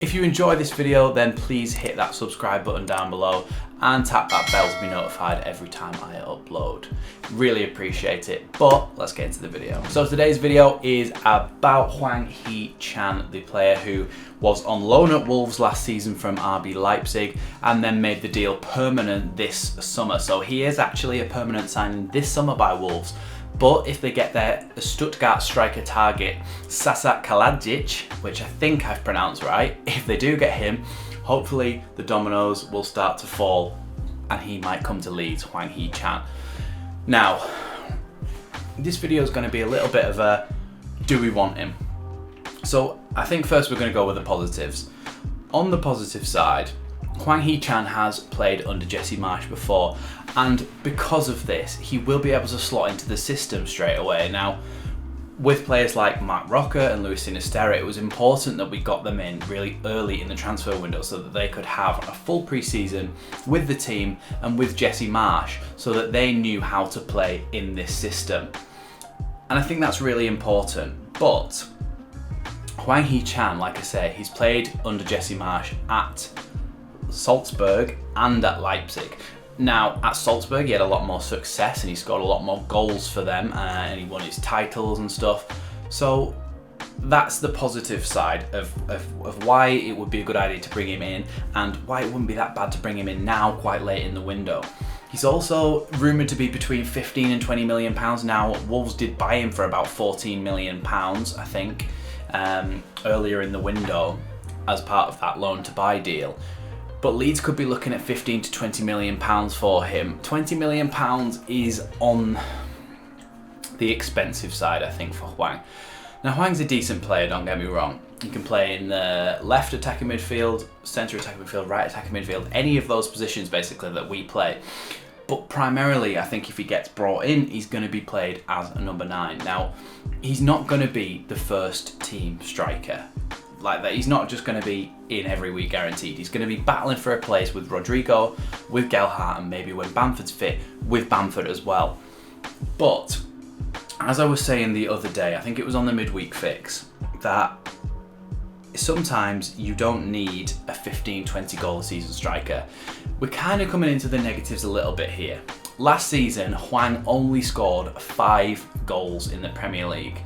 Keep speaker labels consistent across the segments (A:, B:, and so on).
A: If you enjoy this video, then please hit that subscribe button down below and tap that bell to be notified every time I upload. Really appreciate it, but let's get into the video. So today's video is about Hwang Hee-chan, the player who was on loan at Wolves last season from RB Leipzig and then made the deal permanent this summer. So he is actually a permanent signing this summer by Wolves. But if they get their Stuttgart striker target, Sasa Kalajic, which I think I've pronounced right, if they do get him, hopefully the dominoes will start to fall and he might come to Leeds, Hwang Hee-chan. Now, this video is going to be a little bit of a, do we want him? So I think first we're going to go with the positives. On the positive side, Hwang Hee-chan has played under Jesse Marsch before, and because of this, he will be able to slot into the system straight away. Now, with players like Marc Roca and Luis Sinisterra, it was important that we got them in really early in the transfer window so that they could have a full pre-season with the team and with Jesse Marsch so that they knew how to play in this system. And I think that's really important. But Hwang Hee-chan, like I say, he's played under Jesse Marsch at Salzburg and at Leipzig. Now, at Salzburg, he had a lot more success and he scored a lot more goals for them and he won his titles and stuff. So that's the positive side of why it would be a good idea to bring him in and why it wouldn't be that bad to bring him in now quite late in the window. He's also rumoured to be between 15 and 20 million pounds now. Wolves did buy him for about 14 million pounds, I think, earlier in the window as part of that loan to buy deal. But Leeds could be looking at 15 to 20 million pounds for him. 20 million pounds is on the expensive side, I think, for Hwang. Now, Hwang's a decent player, don't get me wrong. He can play in the left attacking midfield, centre attacking midfield, right attacking midfield, any of those positions basically that we play. But primarily, I think if he gets brought in, he's going to be played as a number 9. Now, he's not going to be the first team striker like that. He's not just going to be in every week guaranteed. He's going to be battling for a place with Rodrigo, with Gelhardt, and maybe when Bamford's fit, with Bamford as well. But as I was saying the other day, I think it was on the midweek fix, that sometimes you don't need a 15-20 goal a season striker. We're kind of coming into the negatives a little bit here. Last season, Hwang only scored 5 goals in the Premier League.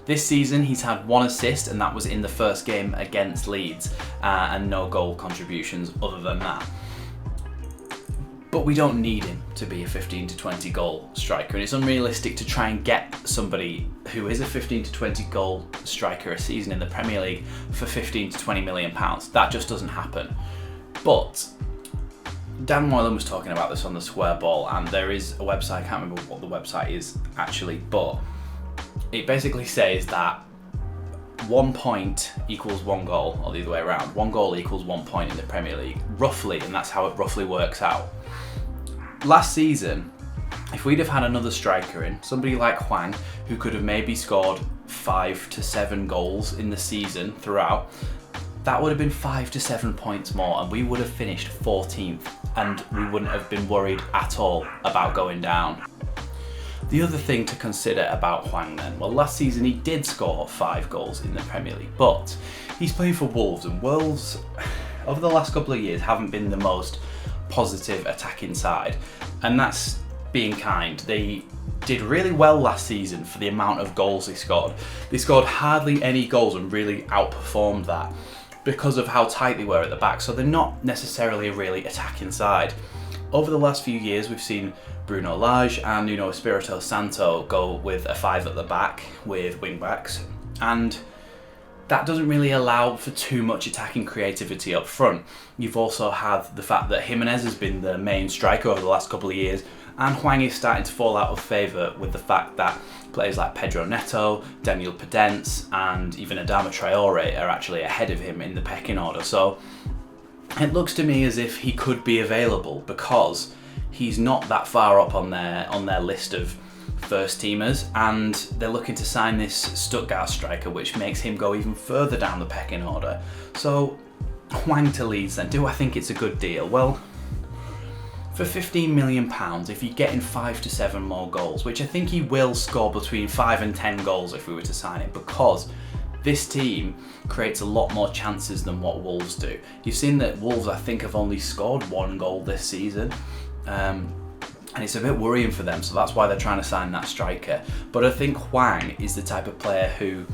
A: This season, he's had 1 assist, and that was in the first game against Leeds, and no goal contributions other than that. But we don't need him to be a 15 to 20 goal striker, and it's unrealistic to try and get somebody who is a 15 to 20 goal striker a season in the Premier League for 15 to 20 million pounds. That just doesn't happen. But Dan Moylan was talking about this on the Square Ball, and there is a website, I can't remember what the website is actually, but it basically says that 1 point equals 1 goal, or the other way around. 1 goal equals 1 point in the Premier League, roughly, and that's how it roughly works out. Last season, if we'd have had another striker in, somebody like Hwang, who could have maybe scored 5 to 7 goals in the season throughout, that would have been 5 to 7 points more, and we would have finished 14th, and we wouldn't have been worried at all about going down. The other thing to consider about Hwang then, well, last season he did score 5 goals in the Premier League, but he's playing for Wolves, and Wolves over the last couple of years haven't been the most positive attacking side, and that's being kind. They did really well last season for the amount of goals they scored. They scored hardly any goals and really outperformed that because of how tight they were at the back, so they're not necessarily a really attacking side. Over the last few years, we've seen Bruno Lage and Nuno Espirito Santo go with a 5 at the back with wing-backs, and that doesn't really allow for too much attacking creativity up front. You've also had the fact that Jimenez has been the main striker over the last couple of years, and Hwang is starting to fall out of favour with the fact that players like Pedro Neto, Daniel Podence, and even Adama Traore are actually ahead of him in the pecking order. So it looks to me as if he could be available because he's not that far up on their list of first teamers, and they're looking to sign this Stuttgart striker, which makes him go even further down the pecking order. So Hwang to Leeds then, do I think it's a good deal? Well, for £15 million, if you're getting 5 to 7 more goals, which I think he will score between 5 and 10 goals if we were to sign it, because this team creates a lot more chances than what Wolves do. You've seen that Wolves, I think, have only scored 1 goal this season. And it's a bit worrying for them, so that's why they're trying to sign that striker. But I think Hwang is the type of player who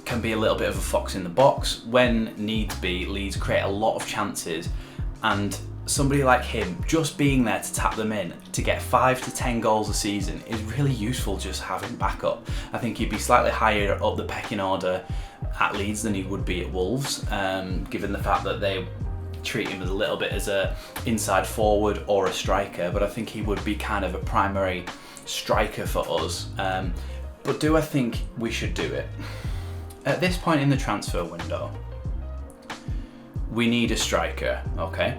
A: can be a little bit of a fox in the box. When needs be, Leeds create a lot of chances, and somebody like him just being there to tap them in to get 5 to 10 goals a season is really useful, just having backup. I think he'd be slightly higher up the pecking order at Leeds than he would be at Wolves, given the fact that they treat him as a little bit as a inside forward or a striker, but I think he would be kind of a primary striker for us. But do I think we should do it? At this point in the transfer window, we need a striker, okay?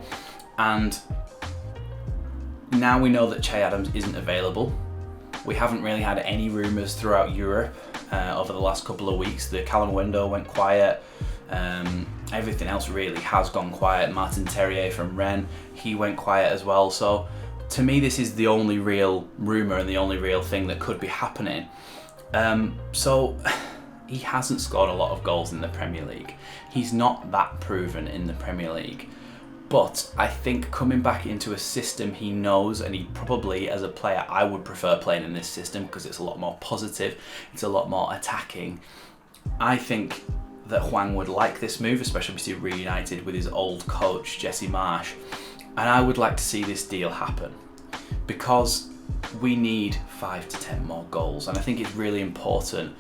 A: And now we know that Che Adams isn't available. We haven't really had any rumours throughout Europe over the last couple of weeks. The Callum window went quiet. Everything else really has gone quiet. Martin Terrier from Rennes, he went quiet as well. So to me, this is the only real rumour and the only real thing that could be happening. So he hasn't scored a lot of goals in the Premier League. He's not that proven in the Premier League. But I think coming back into a system he knows, and he probably, as a player, I would prefer playing in this system because it's a lot more positive, it's a lot more attacking. I think that Hwang would like this move, especially because he reunited with his old coach, Jesse Marsh. And I would like to see this deal happen because we need 5 to 10 more goals. And I think it's really important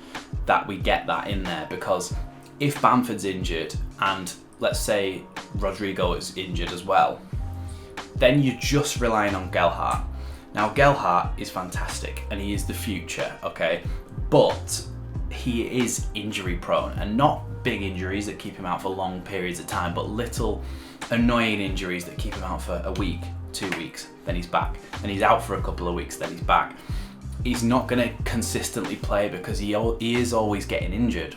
A: that we get that in there, because if Bamford's injured and let's say Rodrigo is injured as well, then you're just relying on Gelhardt. Now Gelhardt is fantastic and he is the future, okay? But he is injury prone, and not big injuries that keep him out for long periods of time, but little annoying injuries that keep him out for a week, 2 weeks, then he's back. Then he's out for a couple of weeks, then he's back. He's not going to consistently play because he is always getting injured.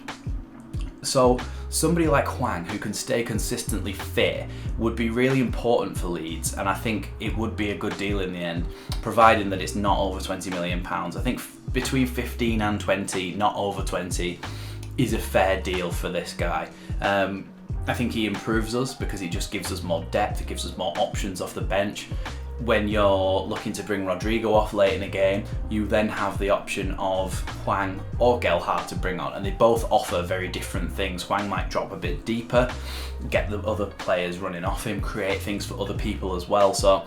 A: So somebody like Hwang, who can stay consistently fit, would be really important for Leeds, and I think it would be a good deal in the end, providing that it's not over £20 million. I think between 15 and 20, not over 20, is a fair deal for this guy. I think he improves us because he just gives us more depth, it gives us more options off the bench. When you're looking to bring Rodrigo off late in a game, you then have the option of Hwang or Gelhardt to bring on, and they both offer very different things. Hwang might drop a bit deeper, get the other players running off him, create things for other people as well. So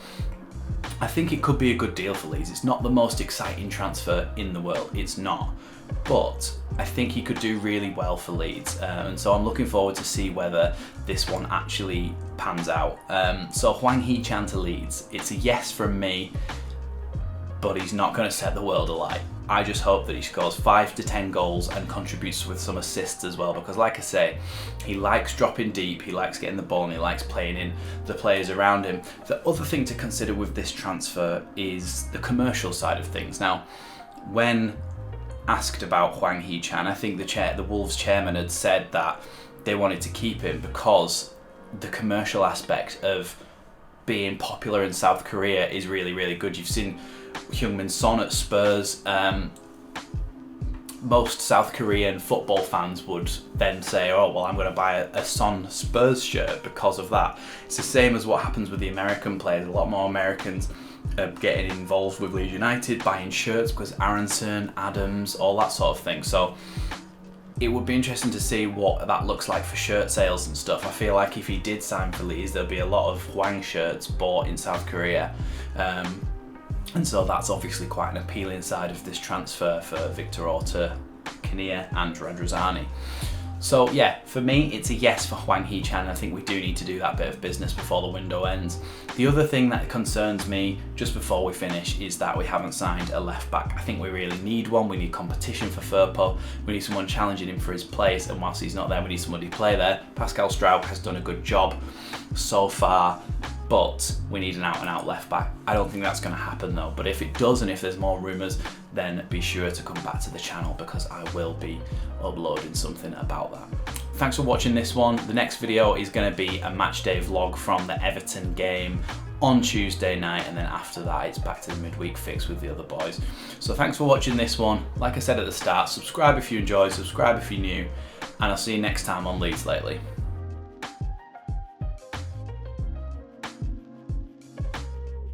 A: I think it could be a good deal for Leeds. It's not the most exciting transfer in the world, it's not. But I think he could do really well for Leeds, and so I'm looking forward to see whether this one actually pans out. So Hwang Hee-chan to Leeds, it's a yes from me, but he's not going to set the world alight. I just hope that he scores 5 to 10 goals and contributes with some assists as well, because like I say, he likes dropping deep, he likes getting the ball, and he likes playing in the players around him. The other thing to consider with this transfer is the commercial side of things. Now, when asked about Hwang Hee-chan, I think the Wolves chairman had said that they wanted to keep him because the commercial aspect of being popular in South Korea is really, really good. You've seen Heung-min Son at Spurs. Most South Korean football fans would then say, oh, well, I'm going to buy a Son Spurs shirt because of that. It's the same as what happens with the American players. A lot more Americans getting involved with Leeds United, buying shirts because Aronson, Adams, all that sort of thing. So it would be interesting to see what that looks like for shirt sales and stuff. I feel like if he did sign for Leeds, there'd be a lot of Hwang shirts bought in South Korea. And so that's obviously quite an appealing side of this transfer for Victor Orta, Kinnear and Radrazani. So yeah, for me, it's a yes for Hwang Hee-chan. I think we do need to do that bit of business before the window ends. The other thing that concerns me just before we finish is that we haven't signed a left back. I think we really need one. We need competition for Firpo. We need someone challenging him for his place, and whilst he's not there, we need somebody to play there. Pascal Struijk has done a good job so far, but we need an out-and-out left back. I don't think that's going to happen though, but if it does, and if there's more rumours, then be sure to come back to the channel because I will be uploading something about that. Thanks for watching this one. The next video is going to be a match day vlog from the Everton game on Tuesday night, and then after that it's back to the midweek fix with the other boys. So thanks for watching this one. Like I said at the start, subscribe if you enjoyed, subscribe if you're new, and I'll see you next time on Leeds Lately.